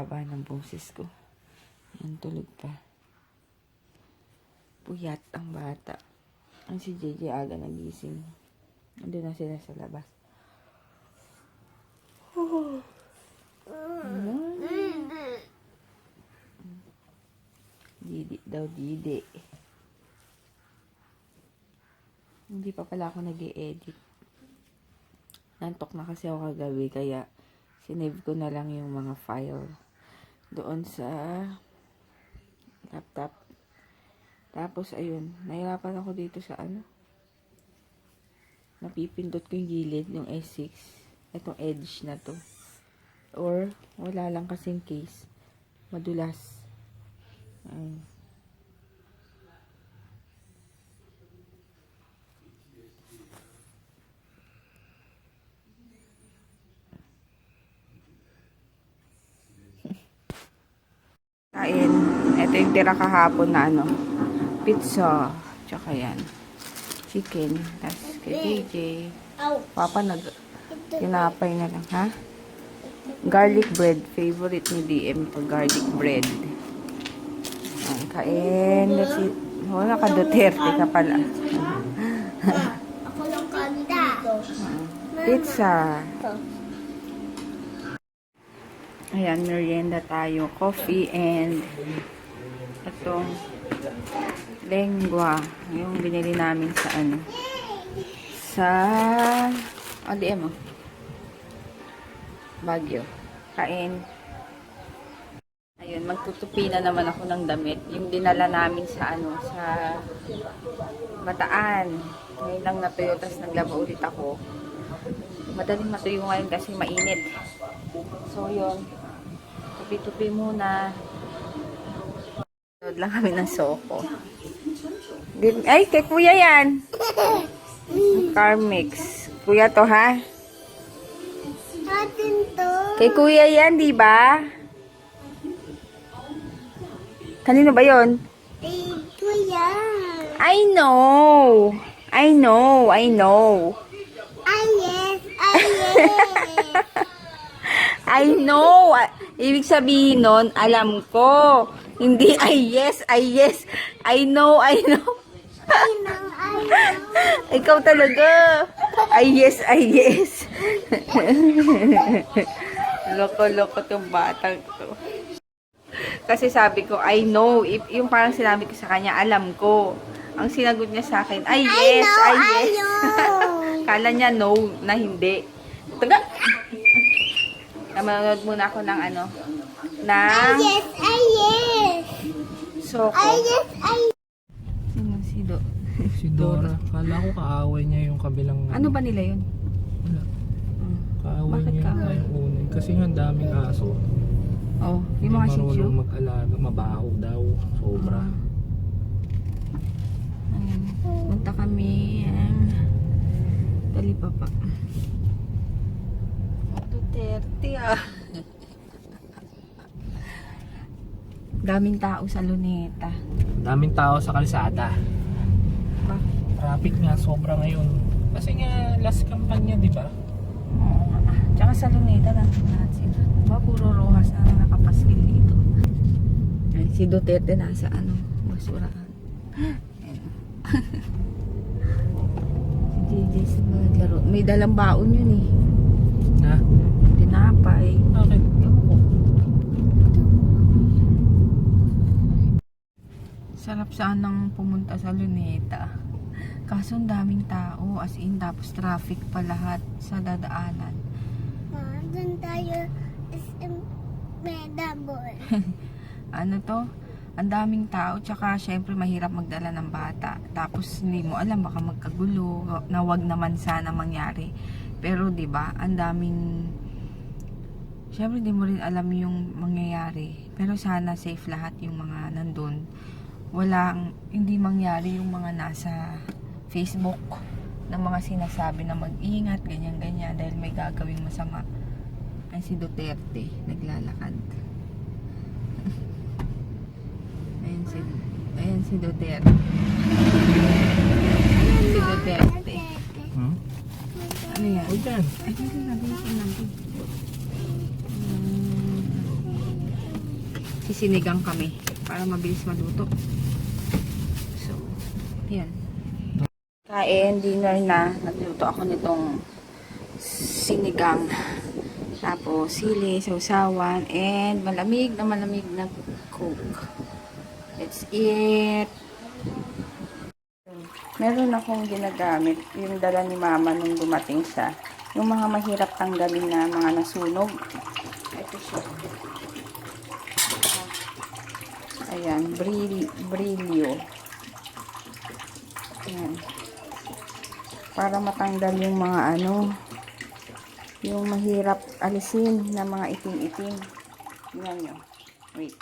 haba ng boses ko. Yan, tulog pa. Puyat ang bata. Ang si JJ aga nagising. Nandun na sila sa labas. Didi daw, Didi. Hindi pa pala ako nag-i-edit. Nantok na kasi ako kagabi, kaya sinave ko na lang yung mga file doon sa laptop. Tapos, ayun, nahirapan ako dito sa napipindot ko yung gilid, yung S6. Itong edge na to. Or, wala lang kasing case. Madulas. Ayun. Kain. Ito yung tira kahapon na pizza. Tsaka yan. Chicken. Tapos kay JJ. Papa tinapay na lang, ha? Garlic bread. Favorite ni DM to garlic bread. Ayan, kain. That's it. Wala ka Duterte ka pala. Ako lang kanda. Pizza. Ayan, merienda tayo. Coffee and itong lengua. Yung binili namin sa sa ADM Baguio. Kain. Ayun, magtutupi na naman ako ng damit. Yung dinala namin sa sa Bataan. Ngayon lang natuyo, tapos naglaba ulit ako. Madaling matuyo ngayon kasi mainit. So, yun. Tupi-tupi muna. Nod lang kami ng soko. Ay, kay kuya yan. Carmix. Kuya to, ha? Atin to. Kay kuya yan, di ba? Kanino ba yon? Ito yan. I know. I know. I know. Ay, yes. Ay, yes. I know. Ibig sabihin nun, alam ko. Hindi, ay yes, ay yes. I know, I know. Ay, nang ay, nang. Ikaw talaga. Ay yes, ay yes. Loko-loko tong batang to. Kasi sabi ko, I know. Yung parang sinabi ko sa kanya, alam ko. Ang sinagot niya sa akin, ay yes, ay yes. Kala niya no, na hindi. Taga. Manonood muna ako ng Ay, yes. Ay, yes. Soko. Ay, yes. Ay. Sino? Si Dora. Kala ko kaaway niya yung kabilang... Ano ba nila yun? Wala. Kaaway Bakit niya kaaway? yung una. Kasi nga daming aso. Oh, yung mga shih tzu. marunong mag-alaga. Mabaho daw. Sobra. Ayun. Punta kami ang Talipapa. Duterte Daming tao sa Luneta. Daming tao sa kalsada. Bakit? Traffic nga sobra ngayon. Kasi nga last kampanya, di ba? Oo nga. Tsaka sa Luneta nandun lahat sila. Diba puro rojas na nakapaskil dito. Ay, si Duterte nasa basurahan. Ayun. Si JJ sa naglaro. May dalang baon yun eh. Na? Tinapay. Bakit? Ewan ko. Sarap sanang pumunta sa Luneta. Kaso ang daming tao, as in, tapos traffic pa lahat sa dadaanan. Doon tayo is medable. Ano to? Ang daming tao, tsaka syempre mahirap magdala ng bata. Tapos hindi mo alam, baka magkagulo, na wag naman sana mangyari. Pero 'di ba, ang daming syempre di mo rin alam yung mangyayari. Pero sana safe lahat yung mga nandun. Hindi mangyari yung mga nasa Facebook na mga sinasabi na mag-ingat, ganyan-ganyan dahil may gagawing masama. Ay si Duterte naglalakad. Ayan si Duterte. Si Duterte. Ano yan? Huwag yan. Ay, hindi natin natin. sisinigang kami para mabilis maluto. So, yan. Kain, dinner na. Nagluto ako nitong sinigang. Tapos, sili, sausawan, and malamig na Coke. Let's eat! Meron akong ginagamit, yung dala ni mama nung dumating siya. Yung mga mahirap tanggalin na mga nasunog. Ito siya. Ayan, Brilio. Ayan. Para matanggal yung mga yung mahirap alisin na mga itim-itim. Tingnan nyo. Wait.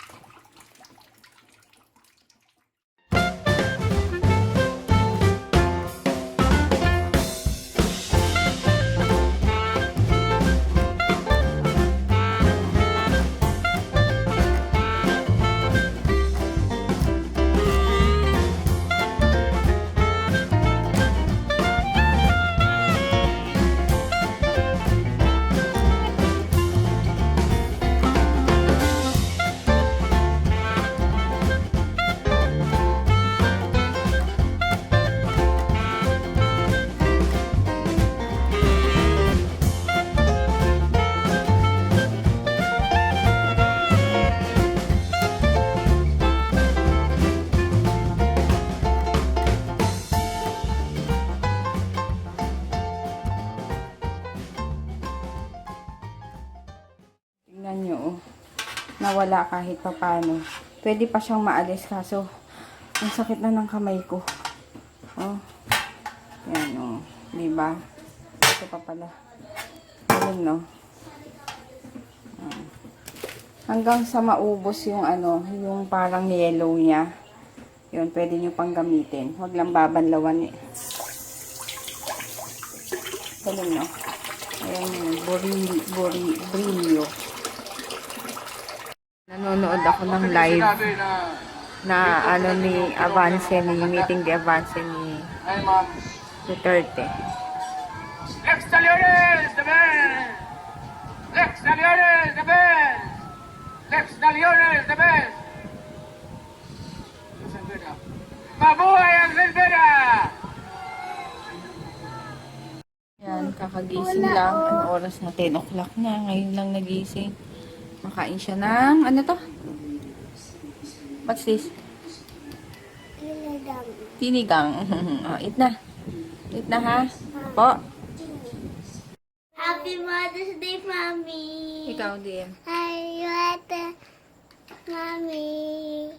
Tingnan nyo, oh. Nawala kahit papano. Pwede pa siyang maalis kaso ang sakit na ng kamay ko. Oh. Yan, oh. Diba? Ito pa pala. Ayun, no? Hanggang sa maubos yung yung parang yellow niya. Yun, pwede nyo pang gamitin. Huwag lang babanlawan eh. Ayun, no? Ayan yung Brilio. Nanonood ako ng live na ni Avance, meeting the Avance ni Duterte. Lex Taliones, the best! Lex Taliones, the best! Lex Taliones, the best! Mabuhay ang Silvera! Yan, kakagising lang. Ano oras na? 10 o'clock na. Ngayon lang nagising. Makain siya ng, ano to? What's this? Kinigang. Tinigang. Oh, eat na. Eat na ha? Po. Happy Mother's Day, Mommy! Ikaw din. Happy Mother's Mommy!